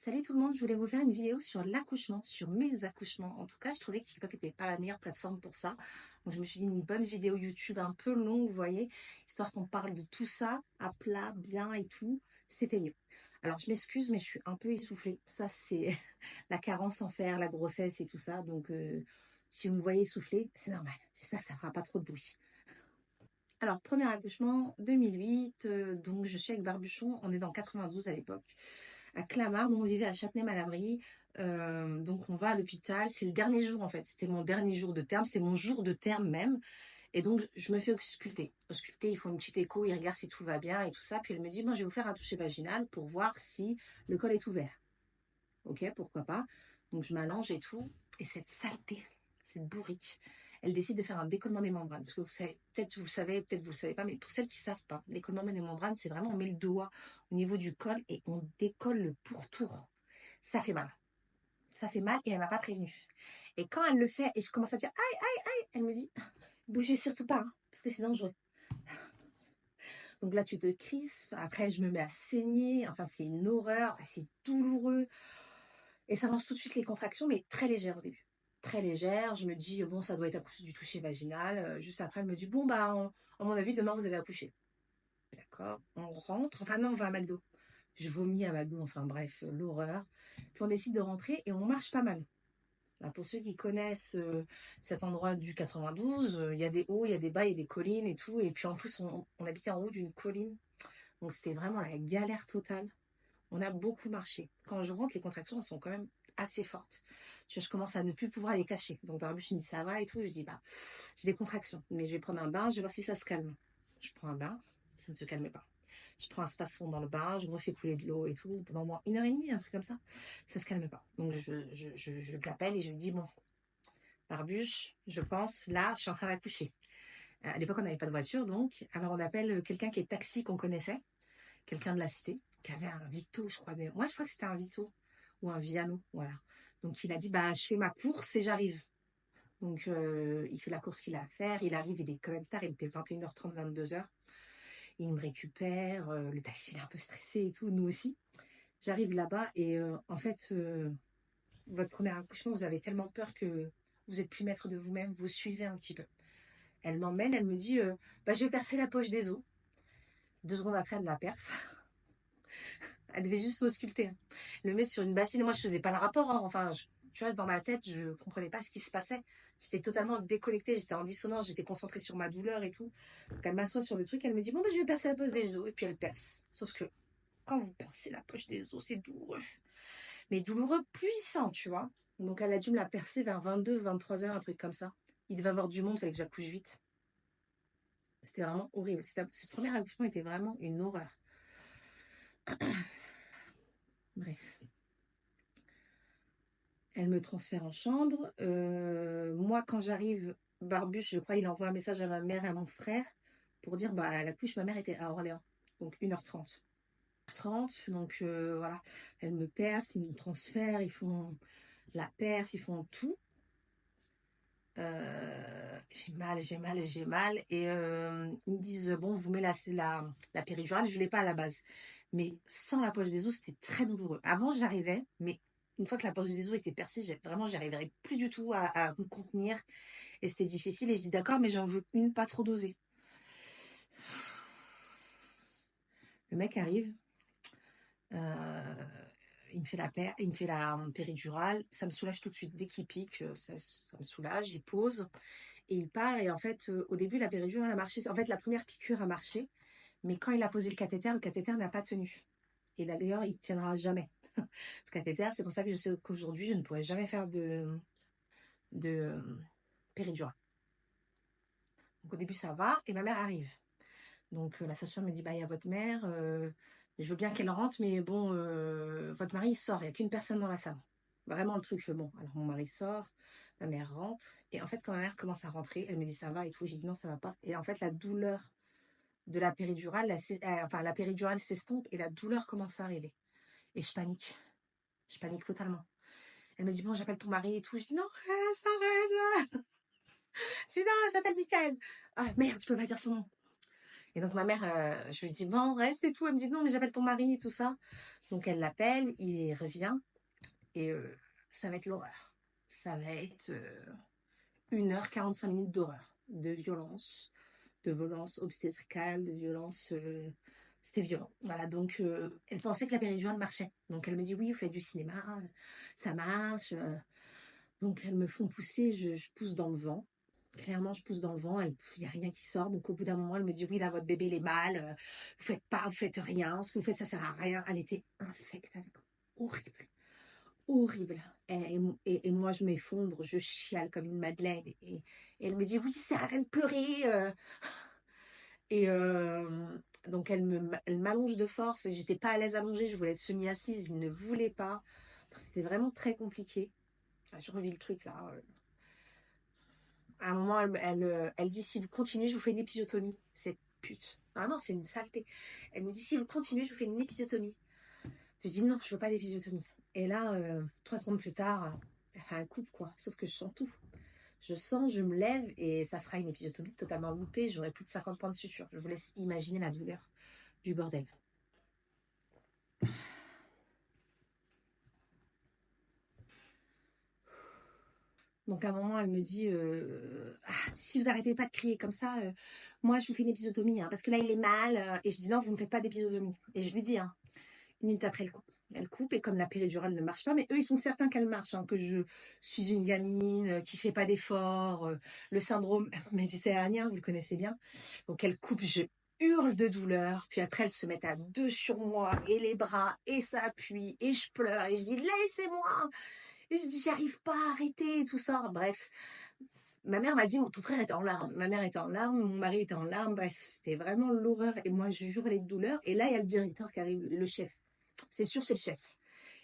Salut tout le monde, je voulais vous faire une vidéo sur l'accouchement, sur mes accouchements. En tout cas, je trouvais que TikTok n'était pas la meilleure plateforme pour ça. Donc je me suis dit une bonne vidéo YouTube un peu longue, vous voyez, histoire qu'on parle de tout ça à plat, bien et tout, c'était mieux. Alors je m'excuse, mais je suis un peu essoufflée. Ça, c'est la carence en fer, la grossesse et tout ça. Donc si vous me voyez essoufflée, c'est normal. J'espère que ça fera pas trop de bruit. Alors, premier accouchement, 2008, donc je suis avec Barbuchon, on est dans 92 à l'époque, à Clamart, donc on vivait à Châtenay-Malabry, donc on va à l'hôpital, c'est le dernier jour en fait, c'était mon dernier jour de terme, c'était mon jour de terme même, et donc je me fais ausculter. Ausculter, ils font une petite écho, ils regardent si tout va bien et tout ça, puis elle me dit, moi je vais vous faire un toucher vaginal pour voir si le col est ouvert. Ok, pourquoi pas. Donc je m'allonge et tout. Et cette saleté, cette bourrique, elle décide de faire un décollement des membranes. Parce que vous savez, peut-être vous le savez, peut-être vous le savez pas, mais pour celles qui savent pas, décollement des membranes, c'est vraiment on met le doigt au niveau du col et on décolle le pourtour. Ça fait mal. Ça fait mal et elle m'a pas prévenue. Et quand elle le fait et je commence à dire aïe, aïe, aïe, elle me dit bougez surtout pas, hein, parce que c'est dangereux. Donc là, tu te crispes. Après, je me mets à saigner. Enfin, c'est une horreur. C'est douloureux. Et ça lance tout de suite les contractions, mais très légères au début. Très légère. Je me dis, bon, ça doit être à cause du toucher vaginal. Juste après, elle me dit, bon, bah, à mon avis, demain, vous allez accoucher. D'accord. On rentre. Enfin, non, on va à McDo. Je vomis à McDo. Enfin, bref, l'horreur. Puis on décide de rentrer et on marche pas mal. Là, pour ceux qui connaissent cet endroit du 92, il y a des hauts, il y a des bas, il y a des collines et tout. Et puis en plus, on habitait en haut d'une colline. Donc c'était vraiment la galère totale. On a beaucoup marché. Quand je rentre, les contractions elles sont quand même assez fortes. Je commence à ne plus pouvoir les cacher. Donc Barbuche me dit ça va et tout. Je dis bah j'ai des contractions, mais je vais prendre un bain, je vais voir si ça se calme. Je prends un bain, ça ne se calme pas. Je prends un space-fond dans le bain, je refais couler de l'eau et tout pendant au moins 1 heure et demie, un truc comme ça. Ça se calme pas. Donc je l'appelle et je lui dis bon Barbuche, je pense là je suis en train d'accoucher. À l'époque on n'avait pas de voiture donc alors on appelle quelqu'un qui est taxi qu'on connaissait, quelqu'un de la cité, qui avait un Vito, je crois. Mais moi, je crois que c'était un Vito ou un Viano, voilà. Donc, il a dit, bah, je fais ma course et j'arrive. Donc, il fait la course qu'il a à faire. Il arrive, il est quand même tard, il était 21h30, 22h. Il me récupère, le taxi il est un peu stressé et tout, nous aussi. J'arrive là-bas et en fait, votre premier accouchement, vous avez tellement peur que vous êtes plus maître de vous-même, vous suivez un petit peu. Elle m'emmène, elle me dit, bah, je vais percer la poche des os. 2 secondes après, elle la perce. Elle devait juste m'ausculter, hein. Le met sur une bassine. Moi, je faisais pas le rapport, hein. Enfin, tu vois, dans ma tête, je comprenais pas ce qui se passait. J'étais totalement déconnectée, j'étais en dissonance, j'étais concentrée sur ma douleur et tout. Donc, elle m'assoit sur le truc, elle me dit, bon, bah, je vais percer la poche des os. Et puis, elle perce. Sauf que, quand vous percez la poche des os, c'est douloureux. Mais douloureux puissant, tu vois. Donc, elle a dû me la percer vers 22, 23 heures, un truc comme ça. Il devait y avoir du monde, il fallait que j'accouche vite. C'était vraiment horrible. Ce premier accouchement était vraiment une horreur. Bref. Elle me transfère en chambre. Moi, quand j'arrive, Barbuche, je crois, il envoie un message à ma mère et à mon frère pour dire, bah, la couche, ma mère était à Orléans. Donc, 1h30. 30, donc voilà. Elle me perce, ils me transfèrent, ils font la perf, ils font tout. J'ai mal, j'ai mal, j'ai mal. Et ils me disent, bon, vous mettez la péridurale. Je ne l'ai pas à la base. Mais sans la poche des os, c'était très douloureux. Avant, j'arrivais, mais une fois que la poche des os était percée, vraiment, j'arriverais plus du tout à me contenir. Et c'était difficile. Et je dis, d'accord, mais j'en veux une pas trop dosée. Le mec arrive. Euh, il me fait la péridurale. Ça me soulage tout de suite. Dès qu'il pique, ça me soulage. Il pose. Et il part. Et en fait, au début, la péridurale a marché. En fait, la première piqûre a marché. Mais quand il a posé le cathéter n'a pas tenu. Et là, d'ailleurs, il ne tiendra jamais. Ce cathéter, c'est pour ça que je sais qu'aujourd'hui, je ne pourrais jamais faire de péridurale. Donc, au début, ça va. Et ma mère arrive. Donc, la sage-femme me dit, bah, il y a votre mère. Je veux bien qu'elle rentre, mais bon, votre mari, il sort. Il n'y a qu'une personne dans la salle. Vraiment le truc. Bon, alors mon mari sort. Ma mère rentre. Et en fait, quand ma mère commence à rentrer, elle me dit, ça va et tout. J'ai dit, non, ça va pas. Et en fait, la douleur de la péridurale, la péridurale s'estompe et la douleur commence à arriver. Et je panique. Je panique totalement. Elle me dit, bon, j'appelle ton mari et tout. Je dis, non, reste, arrête. Je dis, non, j'appelle Michael. Ah, merde, je peux pas dire son nom. Et donc, ma mère, je lui dis, bon, reste et tout. Elle me dit, non, mais j'appelle ton mari et tout ça. Donc elle l'appelle, il revient et ça va être l'horreur. Ça va être 1 h 45 d'horreur, de violence obstétricale, de violence. C'était violent. Voilà, donc elle pensait que la péridurale marchait. Donc elle me dit oui, vous faites du cinéma, ça marche. Donc elles me font pousser, je pousse dans le vent. Clairement, je pousse dans le vent, il n'y a rien qui sort. Donc au bout d'un moment, elle me dit oui, là, votre bébé, il est mal, vous faites rien, ce que vous faites, ça sert à rien. Elle était infecte avec horrible, horrible. Et moi, je m'effondre, je chiale comme une madeleine. Et elle me dit oui, ça sert à rien de pleurer. Et donc elle m'allonge de force et j'étais pas à l'aise allongée, je voulais être semi-assise, il ne voulait pas. Enfin, c'était vraiment très compliqué. Ah, je revis le truc là. À un moment, elle dit si vous continuez, je vous fais une épisiotomie. Cette pute. Vraiment, c'est une saleté. Elle me dit si vous continuez, je vous fais une épisiotomie. Je dis non, je veux pas d'épisiotomie. Et là, 3 secondes plus tard, elle fait un coupe quoi. Sauf que je sens tout. Je sens, je me lève et ça fera une épisiotomie totalement loupée. J'aurai plus de 50 points de suture. Je vous laisse imaginer la douleur du bordel. Donc à un moment, elle me dit ah, si vous arrêtez pas de crier comme ça, moi je vous fais une épisiotomie, hein, parce que là il est mal. Et je dis non, vous ne faites pas d'épisiotomie. Et je lui dis, hein, 1 minute après, elle coupe. Elle coupe et comme la péridurale ne marche pas, mais eux ils sont certains qu'elle marche, hein, que je suis une gamine qui fait pas d'efforts, le syndrome méditerranéen, vous le connaissez bien. Donc elle coupe, je hurle de douleur, puis après elles se mettent à deux sur moi et les bras et ça appuie et je pleure et je dis laissez-moi. Et je dis, j'arrive pas à arrêter, tout ça. Bref, ma mère m'a dit, ton frère était en larmes. Ma mère était en larmes, mon mari était en larmes. Bref, c'était vraiment l'horreur. Et moi, je hurlais de douleur. Et là, il y a le directeur qui arrive, le chef. C'est sûr, c'est le chef.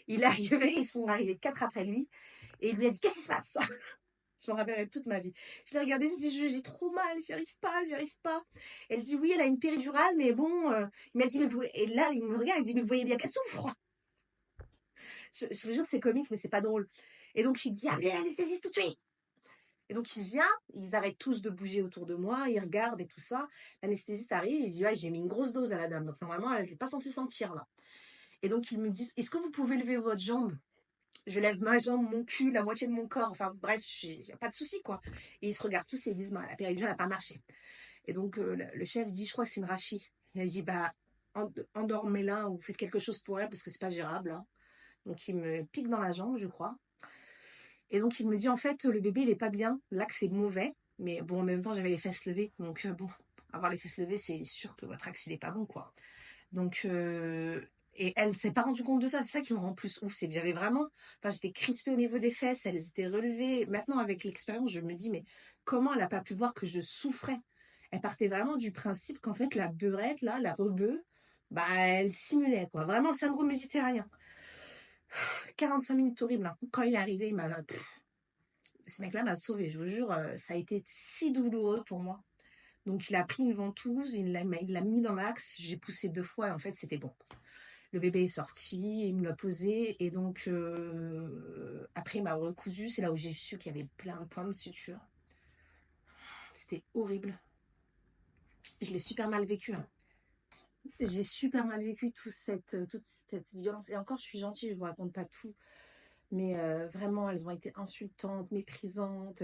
Il est arrivé, ils sont arrivés 4 après lui. Et il lui a dit, qu'est-ce qui se passe? Je me rappellerai toute ma vie. Je l'ai regardé, je dis, j'ai trop mal, j'y arrive pas, j'y arrive pas. Elle dit, oui, elle a une péridurale, mais bon, il m'a dit, mais vous... Et là, il me regarde, il dit, mais vous voyez bien qu'elle souffre. Je vous jure, c'est comique, mais c'est pas drôle. Et donc, il dit, allez, l'anesthésiste tout de suite. Et donc, il vient, ils arrêtent tous de bouger autour de moi, ils regardent et tout ça. L'anesthésiste arrive, il dit, ouais, j'ai mis une grosse dose à la dame. Donc, normalement, elle n'est pas censée sentir, là. Et donc, ils me disent, est-ce que vous pouvez lever votre jambe? Je lève ma jambe, mon cul, la moitié de mon corps. Enfin, bref, il n'y a pas de souci, quoi. Et ils se regardent tous et ils disent, bah, la péridurale n'a pas marché. Et donc, le chef dit, je crois que c'est une rachie. Il a dit, bah, endormez-la ou faites quelque chose pour elle parce que c'est pas gérable, hein. Donc, il me pique dans la jambe, je crois. Et donc, il me dit, en fait, le bébé, il est pas bien. L'axe est mauvais. Mais bon, en même temps, j'avais les fesses levées. Donc, bon, avoir les fesses levées, c'est sûr que votre axe, il est pas bon, quoi. Donc, et elle s'est pas rendue compte de ça. C'est ça qui me rend plus ouf. C'est que j'avais vraiment, enfin, j'étais crispée au niveau des fesses. Elles étaient relevées. Maintenant, avec l'expérience, je me dis, mais comment elle a pas pu voir que je souffrais? Elle partait vraiment du principe qu'en fait, la beurette, là, la rebeu, bah, elle simulait, quoi. Vraiment le syndrome méditerranéen. 45 minutes horribles, hein. Quand il est arrivé, il m'a ce mec-là m'a sauvée, je vous jure, ça a été si douloureux pour moi. Donc il a pris une ventouse, il l'a mis dans l'axe, j'ai poussé 2 fois et en fait c'était bon. Le bébé est sorti, il me l'a posé et donc après il m'a recousu, c'est là où j'ai su qu'il y avait plein de points de suture. C'était horrible. Je l'ai super mal vécu, hein. J'ai super mal vécu toute cette violence. Et encore, je suis gentille, je ne vous raconte pas tout. Mais vraiment, elles ont été insultantes, méprisantes.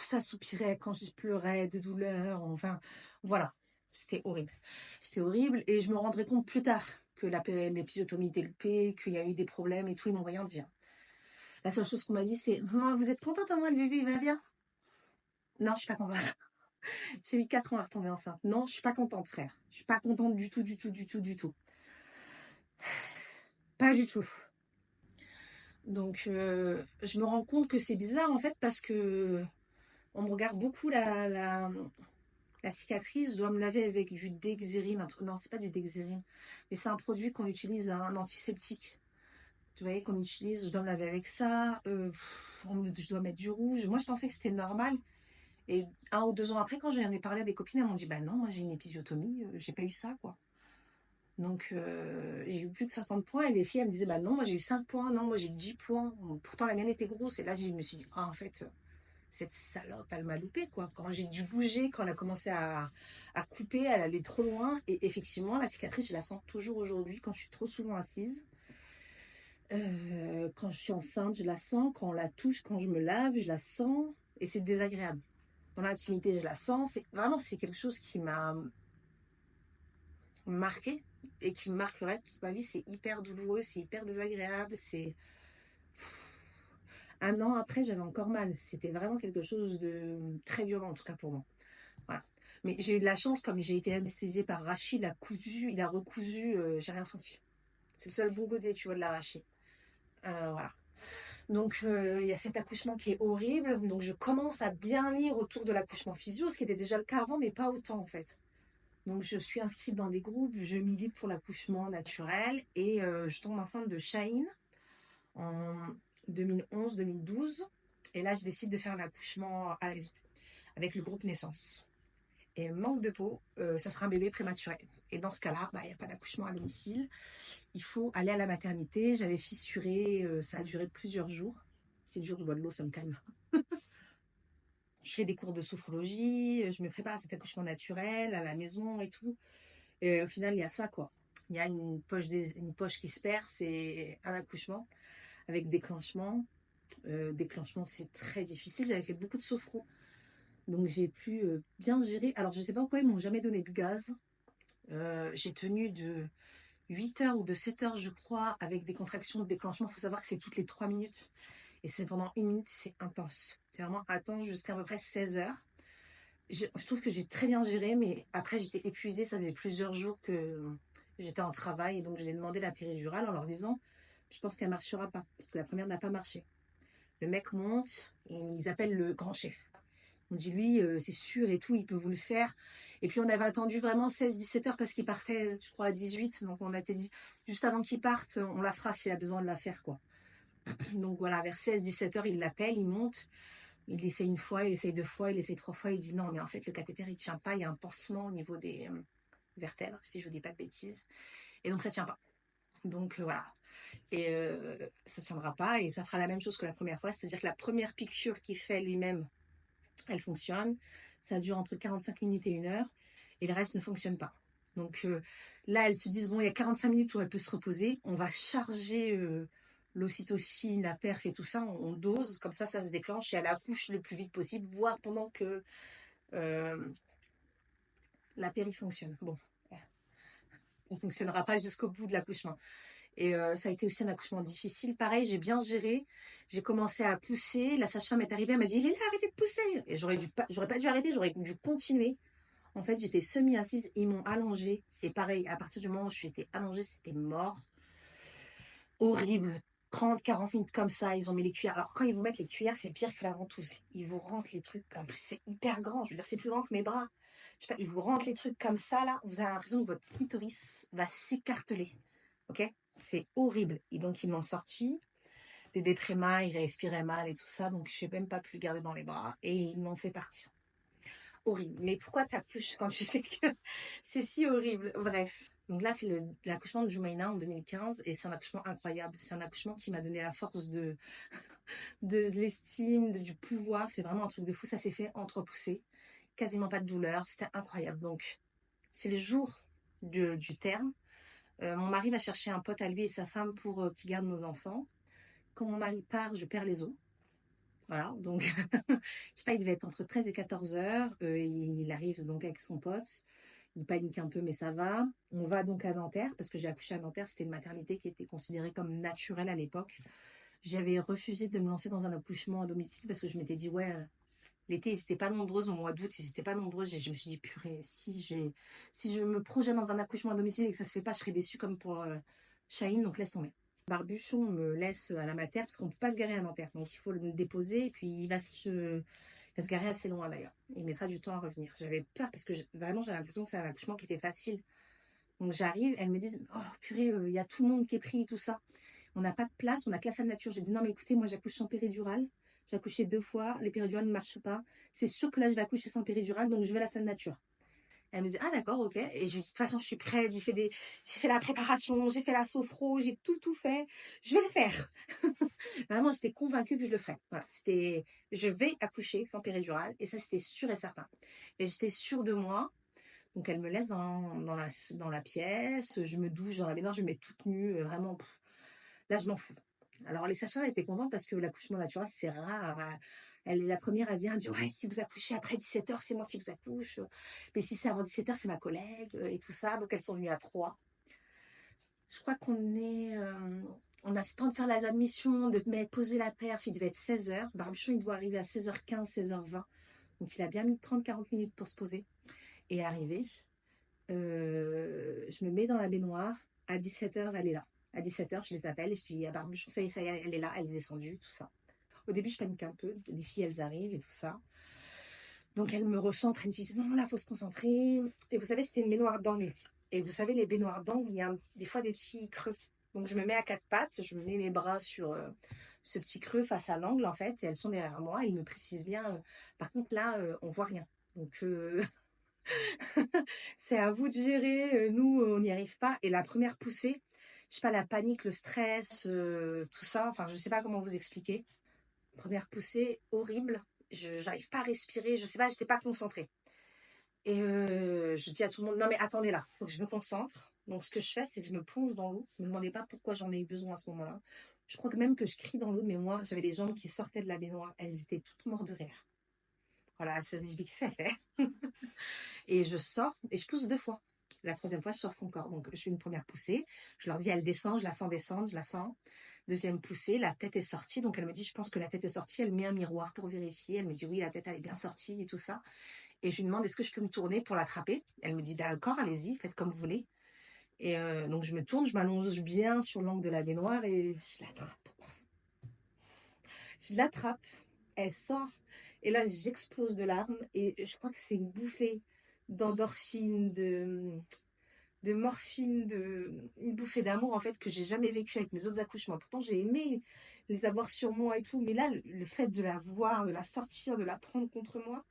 Ça soupirait quand je pleurais de douleur. Enfin, voilà. C'était horrible. C'était horrible. Et je me rendrai compte plus tard que l'épisiotomie était loupée, qu'il y a eu des problèmes et tout. Ils m'ont rien dit, hein. La seule chose qu'on m'a dit, c'est maman, vous êtes contente, moi, le bébé, il va bien? Non, je suis pas contente. J'ai mis 4 ans à retomber enceinte. Non, je suis pas contente, frère. Je suis pas contente du tout, du tout, du tout, du tout. Pas du tout. Donc, je me rends compte que c'est bizarre, en fait, parce que on me regarde beaucoup la cicatrice. Je dois me laver avec du Dexérine. Non, c'est pas du Dexérine, mais c'est un produit qu'on utilise, un antiseptique. Tu voyez, qu'on utilise, je dois me laver avec ça. Je dois mettre du rouge. Moi, je pensais que c'était normal. Et 1 ou 2 ans après, quand j'en ai parlé à des copines, elles m'ont dit, bah non, moi j'ai une épisiotomie, j'ai pas eu ça, quoi. Donc, j'ai eu plus de 50 points et les filles, elles me disaient, bah non, moi j'ai eu 5 points, non, moi j'ai 10 points. Pourtant, la mienne était grosse. Et là, je me suis dit, ah, en fait, cette salope, elle m'a loupé, quoi. Quand j'ai dû bouger, quand elle a commencé à couper, elle allait trop loin. Et effectivement, la cicatrice, je la sens toujours aujourd'hui quand je suis trop souvent assise. Quand je suis enceinte, je la sens. Quand on la touche, quand je me lave, je la sens. Et c'est désagréable. Dans l'intimité, je la sens. C'est quelque chose qui m'a marqué et qui me marquerait toute ma vie. C'est hyper douloureux, c'est hyper désagréable. C'est un an après, j'avais encore mal. C'était vraiment quelque chose de très violent, en tout cas pour moi. Voilà. Mais j'ai eu de la chance, comme j'ai été anesthésiée par Rachid, il a recousu, j'ai rien senti. C'est le seul bon côté, tu vois, de l'arracher. Voilà. Donc, il y a cet accouchement qui est horrible. Donc, je commence à bien lire autour de l'accouchement physio, ce qui était déjà le cas avant, mais pas autant, en fait. Donc, je suis inscrite dans des groupes, je milite pour l'accouchement naturel et je tombe enceinte de Shaheen en 2011-2012. Et là, je décide de faire l'accouchement à la maison avec le groupe Naissance. Et manque de peau, ça sera un bébé prématuré. Et dans ce cas-là, il n'y a pas d'accouchement à domicile. Il faut aller à la maternité. J'avais fissuré, ça a duré plusieurs jours. Si le jour je bois de l'eau, ça me calme. Je fais des cours de sophrologie, je me prépare à cet accouchement naturel, à la maison et tout. Et au final, il y a ça, quoi. Il y a une poche qui se perd, c'est un accouchement avec déclenchement. Déclenchement, c'est très difficile. J'avais fait beaucoup de sophro. Donc, j'ai pu bien gérer. Alors, je ne sais pas pourquoi ils m'ont jamais donné de gaz. J'ai tenu de 8 heures ou de 7 heures, je crois, avec des contractions de déclenchement. Il faut savoir que c'est toutes les 3 minutes. Et c'est pendant 1 minute, c'est intense. C'est vraiment intense jusqu'à peu près 16 heures. Je trouve que j'ai très bien géré, mais après, j'étais épuisée. Ça faisait plusieurs jours que j'étais en travail. Et donc, j'ai demandé la péridurale en leur disant, je pense qu'elle ne marchera pas, parce que la première n'a pas marché. Le mec monte, et ils appellent le grand chef. On dit, lui, c'est sûr et tout, il peut vous le faire. Et puis, on avait attendu vraiment 16-17 heures parce qu'il partait, je crois, à 18. Donc, on a été dit, juste avant qu'il parte, on la fera s'il a besoin de la faire, quoi. Donc, voilà, vers 16-17 heures, il l'appelle, il monte. Il essaie une fois, il essaie 2 fois, il essaie 3 fois. Il dit non, mais en fait, le cathéter, il ne tient pas. Il y a un pansement au niveau des vertèbres, si je ne vous dis pas de bêtises. Et donc, ça ne tient pas. Donc, voilà. Et ça ne tiendra pas. Et ça fera la même chose que la première fois. C'est-à-dire que la première piqûre qu'il fait lui-même, elle fonctionne. Ça dure entre 45 minutes et 1 heure. Et le reste ne fonctionne pas. Donc, là, elles se disent, bon, il y a 45 minutes où elle peut se reposer. On va charger l'ocytocine, la perf et tout ça, on dose, comme ça se déclenche et elle accouche le plus vite possible, voire pendant que la péri fonctionne. Bon, on ne fonctionnera pas jusqu'au bout de l'accouchement. Et ça a été aussi un accouchement difficile. Pareil, j'ai bien géré. J'ai commencé à pousser. La sage-femme est arrivée, elle m'a dit, il est là, arrêtez de pousser. Et j'aurais pas dû arrêter, j'aurais dû continuer. En fait, j'étais semi-assise, ils m'ont allongée. Et pareil, à partir du moment où je suis allongée, c'était mort. Horrible. 30-40 minutes comme ça, ils ont mis les cuillères. Alors, quand ils vous mettent les cuillères, c'est pire que la ventouse. Ils vous rentrent les trucs. En plus, c'est hyper grand. Je veux dire, c'est plus grand que mes bras. Je sais pas, ils vous rentrent les trucs comme ça, là. Vous avez l'impression que votre clitoris va s'écarteler. Ok? C'est horrible. Et donc, ils m'ont sorti. Bébé préma, il respirait mal et tout ça. Donc, je n'ai même pas pu le garder dans les bras. Et ils m'ont fait partir. Horrible. Mais pourquoi t'accouches quand tu sais que c'est si horrible? Bref. Donc là, c'est l'accouchement de Jumaina en 2015 et c'est un accouchement incroyable. C'est un accouchement qui m'a donné la force de l'estime, du pouvoir. C'est vraiment un truc de fou. Ça s'est fait entrepousser. Quasiment pas de douleur. C'était incroyable. Donc, c'est le jour du terme. Mon mari va chercher un pote à lui et sa femme pour qu'ils gardent nos enfants. Quand mon mari part, je perds les os. Voilà, donc je sais pas, il devait être entre 13 et 14 heures. Il arrive donc avec son pote. Il panique un peu, mais ça va. On va donc à Nanterre, parce que j'ai accouché à Nanterre. C'était une maternité qui était considérée comme naturelle à l'époque. J'avais refusé de me lancer dans un accouchement à domicile parce que je m'étais dit, ouais, l'été, ils n'étaient pas nombreux. Au mois d'août, ils n'étaient pas nombreux. Je me suis dit, purée, si je me projette dans un accouchement à domicile et que ça se fait pas, je serais déçue comme pour Shaheen, donc laisse tomber. Barbuchon me laisse à la mater parce qu'on ne peut pas se garer à Nanterre. Donc il faut le déposer et puis il va se garer assez loin d'ailleurs. Il mettra du temps à revenir. J'avais peur parce que vraiment j'avais l'impression que c'est un accouchement qui était facile. Donc j'arrive, elles me disent, oh purée, il y a tout le monde qui est pris et tout ça. On n'a pas de place, on n'a que la salle nature. J'ai dit non mais écoutez, moi j'accouche sans péridurale. J'ai accouché 2 fois, les péridurales ne marchent pas. C'est sûr que là je vais accoucher sans péridurale, donc je vais à la salle nature. Elle me dit, ah d'accord, ok. Et je lui dis, de toute façon, je suis prête, j'ai fait la préparation, j'ai fait la sophro, j'ai tout fait. Je vais le faire. Vraiment, j'étais convaincue que je le ferais. Voilà, c'était je vais accoucher sans péridurale et ça, c'était sûr et certain. Et j'étais sûre de moi. Donc elle me laisse dans la pièce, je me douche dans la baignoire, je me mets toute nue, vraiment, là, je m'en fous. Alors les sages-femmes, elles étaient contentes parce que l'accouchement naturel, c'est rare. Elle est la première, elle vient, elle dit: «Ouais, si vous accouchez après 17h, c'est moi qui vous accouche, mais si c'est avant 17h, c'est ma collègue», et tout ça. Donc elles sont venues à 3. Je crois on a fait le temps de faire les admissions, de mettre poser la perf, il devait être 16h. Barbichon, il doit arriver à 16h15, 16h20. Donc il a bien mis 30-40 minutes pour se poser et arriver. Je me mets dans la baignoire. À 17h, elle est là. À 17h, je les appelle et je dis à Barbuchon, ça y est, elle est là, elle est descendue, tout ça. Au début, je panique un peu. Les filles, elles arrivent et tout ça. Donc, elles me recentrent, elles me disent, non, là, il faut se concentrer. Et vous savez, c'était une baignoire d'angle. Et vous savez, les baignoires d'angle, il y a des fois des petits creux. Donc, je me mets à 4 pattes, je me mets les bras sur ce petit creux face à l'angle, en fait. Et elles sont derrière moi. Elles me précisent bien. Par contre, là, on voit rien. Donc, c'est à vous de gérer. Nous, on n'y arrive pas. Et la première poussée, je sais pas, la panique, le stress, tout ça. Enfin, je sais pas comment vous expliquer. Première poussée, horrible. Je n'arrive pas à respirer. Je sais pas, j'étais pas concentrée. Et je dis à tout le monde, non mais attendez là, faut que je me concentre. Donc ce que je fais, c'est que je me plonge dans l'eau. Ne me demandez pas pourquoi j'en ai eu besoin à ce moment-là. Je crois que même que je crie dans l'eau, mais moi, j'avais des jambes qui sortaient de la baignoire. Elles étaient toutes mortes de rire. Voilà, ça se dit que c'est fait. Et je sors et je pousse 2 fois. La troisième fois, je sors son corps. Donc, je fais une première poussée. Je leur dis, elle descend, je la sens descendre, je la sens. Deuxième poussée, la tête est sortie. Donc, elle me dit, je pense que la tête est sortie. Elle met un miroir pour vérifier. Elle me dit, oui, la tête, elle est bien sortie et tout ça. Et je lui demande, est-ce que je peux me tourner pour l'attraper? Elle me dit, d'accord, allez-y, faites comme vous voulez. Et donc, je me tourne, je m'allonge bien sur l'angle de la baignoire et je l'attrape. Je l'attrape. Elle sort. Et là, j'explose de larmes. Et je crois que c'est une bouffée d'endorphine, de morphine, une bouffée d'amour en fait que j'ai jamais vécu avec mes autres accouchements. Pourtant, j'ai aimé les avoir sur moi et tout, mais là, le fait de la voir, de la sortir, de la prendre contre moi,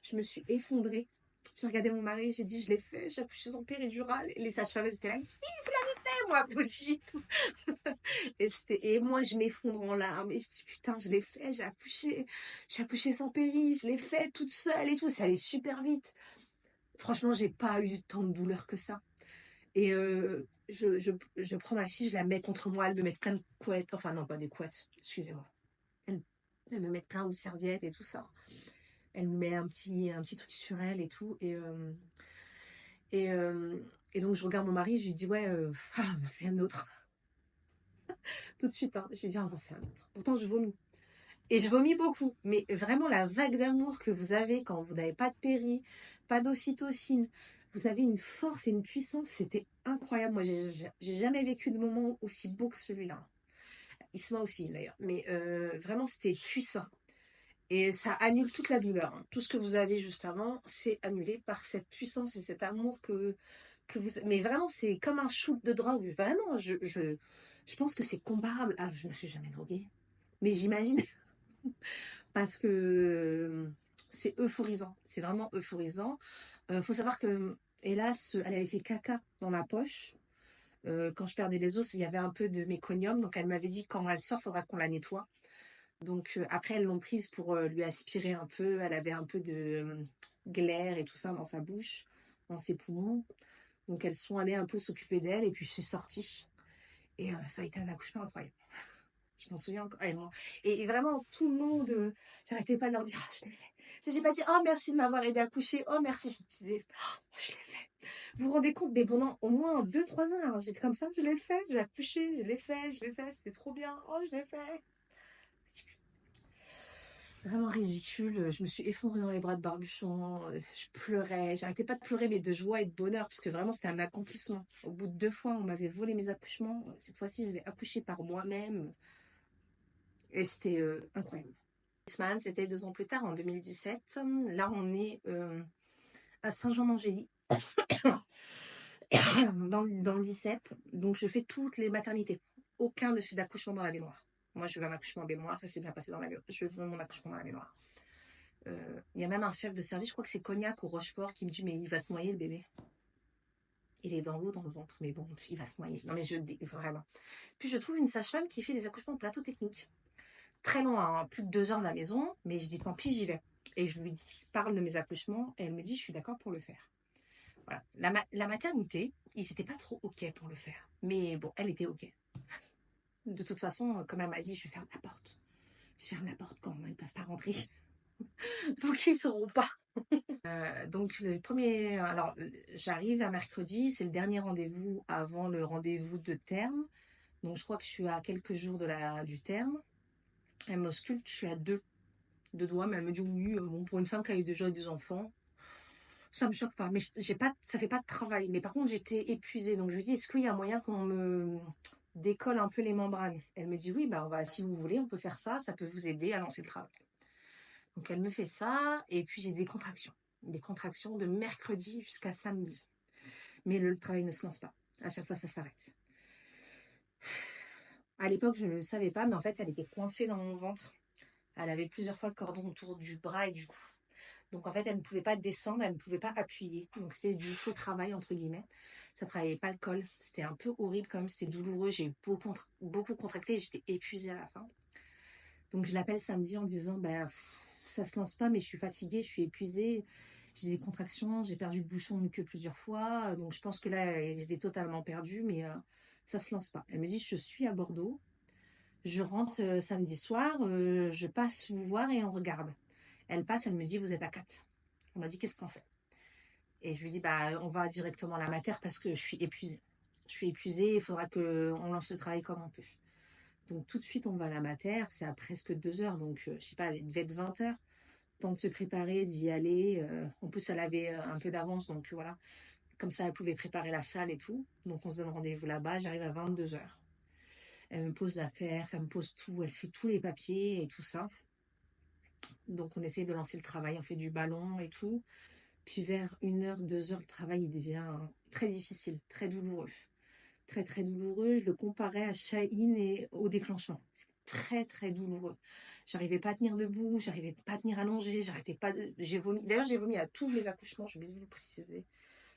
je me suis effondrée. J'ai regardé mon mari, j'ai dit, je l'ai fait, j'ai accouché sans péridurale. Et les sages-femmes étaient là, oui, vous l'avez fait, moi, petite. Et moi, je m'effondre en larmes. Et je dis, putain, je l'ai fait, j'ai accouché sans péri, je l'ai fait toute seule et tout. Ça allait super vite. Franchement, j'ai pas eu tant de douleur que ça. Et je prends ma fille, je la mets contre moi, elle me met plein de couettes. Enfin, non, pas des couettes, excusez-moi. Elle, elle me met plein de serviettes et tout ça. Elle me met un petit truc sur elle et tout. Et, euh, et donc, je regarde mon mari, je lui dis, ouais, on en fait un autre. Tout de suite, hein. Je lui dis, on en fait un autre. Pourtant, je vomis. Et je vomis beaucoup. Mais vraiment, la vague d'amour que vous avez quand vous n'avez pas de péri, pas d'ocytocine, vous avez une force et une puissance, c'était incroyable. Moi, j'ai jamais vécu de moment aussi beau que celui-là. Isma aussi, d'ailleurs. Mais vraiment, c'était puissant. Et ça annule toute la douleur, hein. Tout ce que vous avez juste avant, c'est annulé par cette puissance et cet amour que vous... Mais vraiment, c'est comme un shoot de drogue. Vraiment, je pense que c'est comparable. Ah, je ne me suis jamais droguée. Mais j'imagine parce que c'est euphorisant. C'est vraiment euphorisant. Faut savoir que, hélas, elle avait fait caca dans ma poche. Quand je perdais les os, il y avait un peu de méconium. Donc, elle m'avait dit quand elle sort, il faudra qu'on la nettoie. Donc, après, elles l'ont prise pour lui aspirer un peu. Elle avait un peu de glaire et tout ça dans sa bouche, dans ses poumons. Donc, elles sont allées un peu s'occuper d'elle. Et puis, je suis sortie. Et ça a été un accouchement incroyable. Je m'en souviens encore. Et vraiment, tout le monde, j'arrêtais pas de leur dire, ah, je l'ai fait. Tu sais, j'ai pas dit, oh, merci de m'avoir aidé à accoucher. Oh, merci. Je disais, oh, je l'ai fait. Vous vous rendez compte, mais pendant au moins 2-3 heures, hein, j'étais comme ça, je l'ai fait, j'ai accouché, je l'ai fait, c'était trop bien. Oh, je l'ai fait. Vraiment ridicule. Je me suis effondrée dans les bras de Barbuchon. Je pleurais. J'arrêtais pas de pleurer, mais de joie et de bonheur, parce que vraiment, c'était un accomplissement. Au bout de 2 fois, on m'avait volé mes accouchements. Cette fois-ci, j'avais accouché par moi-même. Et c'était incroyable. Isman, c'était 2 ans plus tard, en 2017. Là, on est à Saint-Jean-d'Angély, dans le 17. Donc, je fais toutes les maternités. Aucun ne fait d'accouchement dans la baignoire. Moi, je veux un accouchement en baignoire. Ça s'est bien passé dans la baignoire. Je veux mon accouchement dans la baignoire. Il y a même un chef de service, je crois que c'est Cognac ou Rochefort, qui me dit, mais il va se noyer, le bébé. Il est dans l'eau, dans le ventre, mais bon, il va se noyer. Non mais vraiment. Puis je trouve une sage-femme qui fait des accouchements en plateau technique. Très loin, hein, plus de 2 heures de la maison, mais je dis tant pis, j'y vais. Et je lui parle de mes accouchements et elle me dit je suis d'accord pour le faire. Voilà. La maternité, ils n'étaient pas trop OK pour le faire. Mais bon, elle était OK. De toute façon, comme elle m'a dit, je ferme la porte. Je ferme la porte quand ils ne peuvent pas rentrer. Donc ils ne sauront pas. Donc le premier, alors j'arrive à mercredi, c'est le dernier rendez-vous avant le rendez-vous de terme. Donc je crois que je suis à quelques jours du terme. Elle m'ausculte, je suis à deux doigts, mais elle me dit oui, bon, pour une femme qui a eu déjà des enfants, ça me choque pas. Mais ça fait pas de travail. Mais par contre, j'étais épuisée. Donc je lui dis, est-ce qu'il y a moyen qu'on me décolle un peu les membranes? Elle me dit oui, bah si vous voulez, on peut faire ça, ça peut vous aider à lancer le travail. Donc elle me fait ça, et puis j'ai des contractions de mercredi jusqu'à samedi. Mais le travail ne se lance pas. À chaque fois, ça s'arrête. À l'époque, je ne le savais pas, mais en fait, elle était coincée dans mon ventre. Elle avait plusieurs fois le cordon autour du bras et du cou. Donc en fait, elle ne pouvait pas descendre, elle ne pouvait pas appuyer. Donc c'était du faux travail, entre guillemets. Ça ne travaillait pas le col. C'était un peu horrible quand même, c'était douloureux. J'ai beaucoup contracté et j'étais épuisée à la fin. Donc je l'appelle samedi en disant, ça se lance pas, mais je suis fatiguée, je suis épuisée. J'ai des contractions, j'ai perdu le bouchon de queue plusieurs fois. Donc je pense que là, je l'ai totalement perdu, mais ça se lance pas. Elle me dit, je suis à Bordeaux. Je rentre samedi soir, je passe vous voir et on regarde. Elle passe, elle me dit, vous êtes à 4. On m'a dit, qu'est-ce qu'on fait? Et je lui dis, on va directement à la mater parce que je suis épuisée. Je suis épuisée, il faudra qu'on lance le travail comme on peut. Donc tout de suite, on va à la mater, c'est à presque 2 heures, donc je sais pas, il devait être 20 heures. Temps de se préparer, d'y aller. En plus, elle avait un peu d'avance, donc voilà. Comme ça, elle pouvait préparer la salle et tout. Donc on se donne rendez-vous là-bas, j'arrive à 22 heures. Elle me pose la perf, elle me pose tout, elle fait tous les papiers et tout ça. Donc on essaye de lancer le travail, on fait du ballon et tout. Puis vers 1 heure, 2 heures, le travail il devient très difficile, très douloureux. Très très douloureux. Je le comparais à Shaheen et au déclenchement. Très très douloureux. J'arrivais pas à tenir debout, j'arrivais pas à tenir allongée, j'arrêtais pas de... J'ai vomi. D'ailleurs, j'ai vomi à tous mes accouchements, je vais vous le préciser.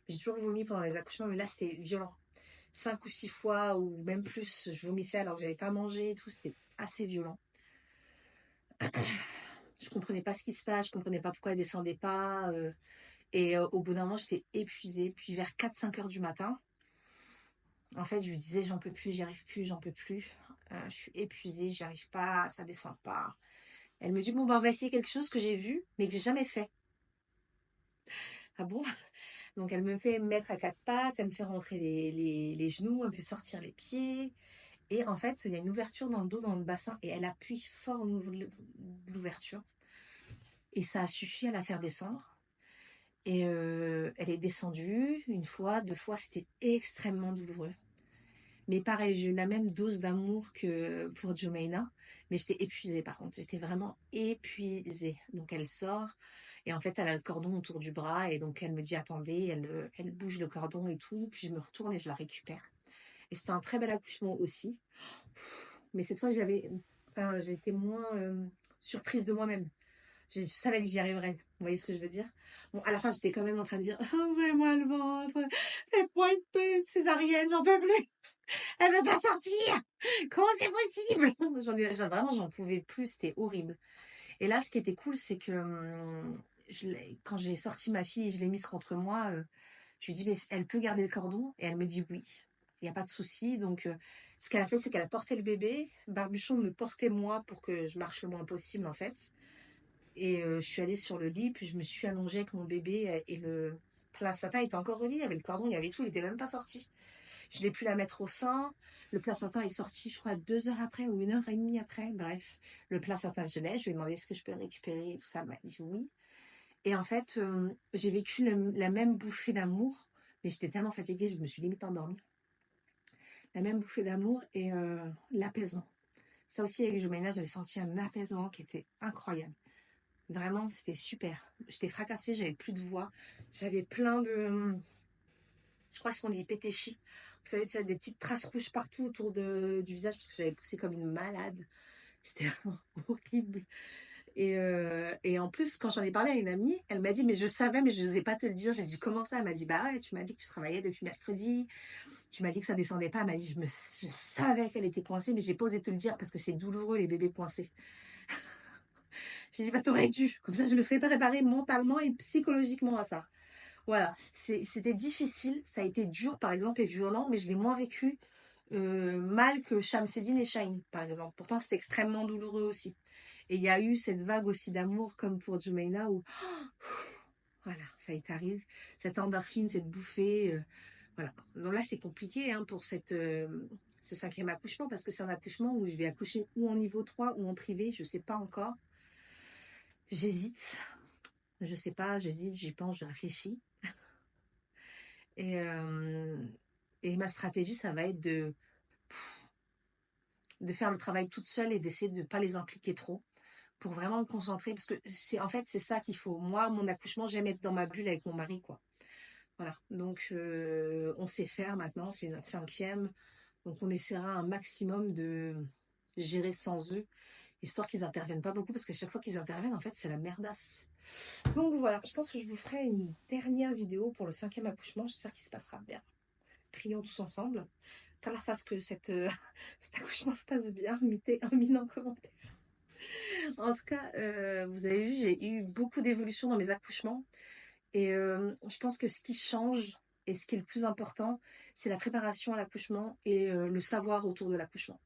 J'ai toujours vomi pendant les accouchements, mais là c'était violent. 5 ou 6 fois ou même plus, je vomissais alors que j'avais pas mangé et tout, c'était assez violent. Je comprenais pas ce qui se passe, je comprenais pas pourquoi elle descendait pas. Et au bout d'un moment, j'étais épuisée. Puis vers 4-5 heures du matin, en fait, je lui disais, j'en peux plus, j'y arrive plus, j'en peux plus. Je suis épuisée, j'y arrive pas, ça descend pas. Elle me dit, bon, on va essayer quelque chose que j'ai vu, mais que j'ai jamais fait. Ah bon? Donc, elle me fait mettre à 4 pattes, elle me fait rentrer les genoux, elle me fait sortir les pieds. Et en fait, il y a une ouverture dans le dos, dans le bassin, et elle appuie fort au niveau de l'ouverture. Et ça a suffi à la faire descendre. Et elle est descendue une fois, 2 fois, c'était extrêmement douloureux. Mais pareil, j'ai eu la même dose d'amour que pour Jomaina, mais j'étais épuisée par contre, j'étais vraiment épuisée. Donc elle sort, et en fait elle a le cordon autour du bras, et donc elle me dit attendez, elle bouge le cordon et tout, puis je me retourne et je la récupère. Et c'était un très bel accouchement aussi. Mais cette fois j'ai été moins surprise de moi-même. Je savais que j'y arriverais. Vous voyez ce que je veux dire? Bon, à la fin, j'étais quand même en train de dire ouvrez-moi le ventre, faites-moi une petite césarienne, j'en peux plus. Elle veut pas sortir. Comment c'est possible? Vraiment, j'en pouvais plus. C'était horrible. Et là, ce qui était cool, c'est que quand j'ai sorti ma fille et je l'ai mise contre moi, je lui ai dit, mais elle peut garder le cordon? Et elle me dit oui. Il n'y a pas de souci. Donc, ce qu'elle a fait, c'est qu'elle a porté le bébé. Barbuchon me portait moi pour que je marche le moins possible, en fait. Et je suis allée sur le lit, puis je me suis allongée avec mon bébé et le placenta était encore relié. Il y avait le cordon, il y avait tout, il n'était même pas sorti. Je l'ai pu la mettre au sein. Le placenta est sorti, je crois, 2 heures après ou 1 heure et demie après. Bref, le placenta je l'ai. Je lui ai demandé est-ce que je peux le récupérer et tout ça. Elle m'a dit oui. Et en fait, j'ai vécu la même bouffée d'amour, mais j'étais tellement fatiguée, je me suis limite endormie. La même bouffée d'amour et l'apaisement. Ça aussi, avec Jomaina, j'avais senti un apaisement qui était incroyable. Vraiment, c'était super. J'étais fracassée, j'avais plus de voix. J'avais plein de... Je crois qu'on dit pétéchis. Vous savez, des petites traces rouges partout autour du visage parce que j'avais poussé comme une malade. C'était vraiment horrible. Et en plus, quand j'en ai parlé à une amie, elle m'a dit, mais je savais, mais je n'osais pas te le dire. J'ai dit, comment ça? Elle m'a dit, bah ouais, tu m'as dit que tu travaillais depuis mercredi. Tu m'as dit que ça descendait pas. Elle m'a dit, je savais qu'elle était coincée, mais j'ai pas osé te le dire parce que c'est douloureux, les bébés coincés. J'ai dit, bah t'aurais dû. Comme ça, je me serais préparée mentalement et psychologiquement à ça. Voilà. C'était difficile. Ça a été dur, par exemple, et violent, mais je l'ai moins vécu mal que Shamseddine et Shine, par exemple. Pourtant, c'était extrêmement douloureux aussi. Et il y a eu cette vague aussi d'amour, comme pour Jumeirah, où voilà, ça y arrive, cette endorphine, cette bouffée. Voilà. Donc là, c'est compliqué hein, pour ce cinquième accouchement, parce que c'est un accouchement où je vais accoucher ou en niveau 3 ou en privé, je ne sais pas encore. J'hésite, je sais pas, j'hésite, j'y pense, je réfléchis. Et, euh, et ma stratégie, ça va être de faire le travail toute seule et d'essayer de ne pas les impliquer trop pour vraiment me concentrer, parce que en fait, c'est ça qu'il faut. Moi, mon accouchement, j'aime être dans ma bulle avec mon mari, quoi. Voilà. Donc, on sait faire maintenant, c'est notre cinquième. Donc, on essaiera un maximum de gérer sans eux, histoire qu'ils interviennent pas beaucoup, parce qu'à chaque fois qu'ils interviennent, en fait, c'est la merdasse. Donc, voilà. Je pense que je vous ferai une dernière vidéo pour le cinquième accouchement. J'espère qu'il se passera bien. Prions tous ensemble. Qu'à la face que cet accouchement se passe bien, mettez un mine en commentaire. En tout cas, vous avez vu, j'ai eu beaucoup d'évolution dans mes accouchements. Et je pense que ce qui change et ce qui est le plus important, c'est la préparation à l'accouchement et le savoir autour de l'accouchement.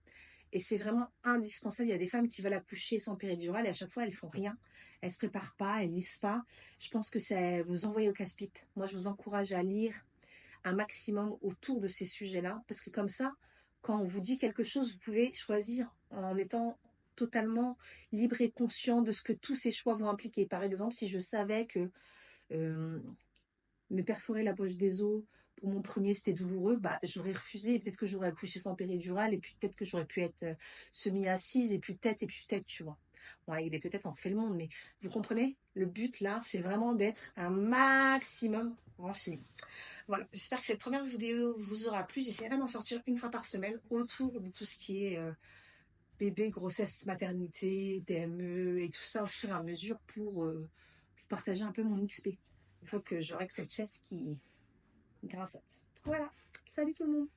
Et c'est vraiment indispensable. Il y a des femmes qui veulent accoucher sans péridurale et à chaque fois, elles font rien. Elles se préparent pas, elles lisent pas. Je pense que c'est vous envoyer au casse-pipe. Moi, je vous encourage à lire un maximum autour de ces sujets-là. Parce que comme ça, quand on vous dit quelque chose, vous pouvez choisir en étant totalement libre et conscient de ce que tous ces choix vont impliquer. Par exemple, si je savais que euh, me perforer la poche des os pour mon premier, c'était douloureux, bah, j'aurais refusé. Peut-être que j'aurais accouché sans péridurale et puis peut-être que j'aurais pu être semi-assise et puis peut-être, tu vois. Bon, avec des peut-être, on refait le monde, mais vous comprenez? Le but, là, c'est vraiment d'être un maximum renseigné. Voilà, j'espère que cette première vidéo vous aura plu. J'essaierai d'en sortir une fois par semaine autour de tout ce qui est bébé, grossesse, maternité, PME et tout ça au fur et à mesure pour partager un peu mon XP. Il faut que je règle cette chaise qui grinçote. Voilà, salut tout le monde.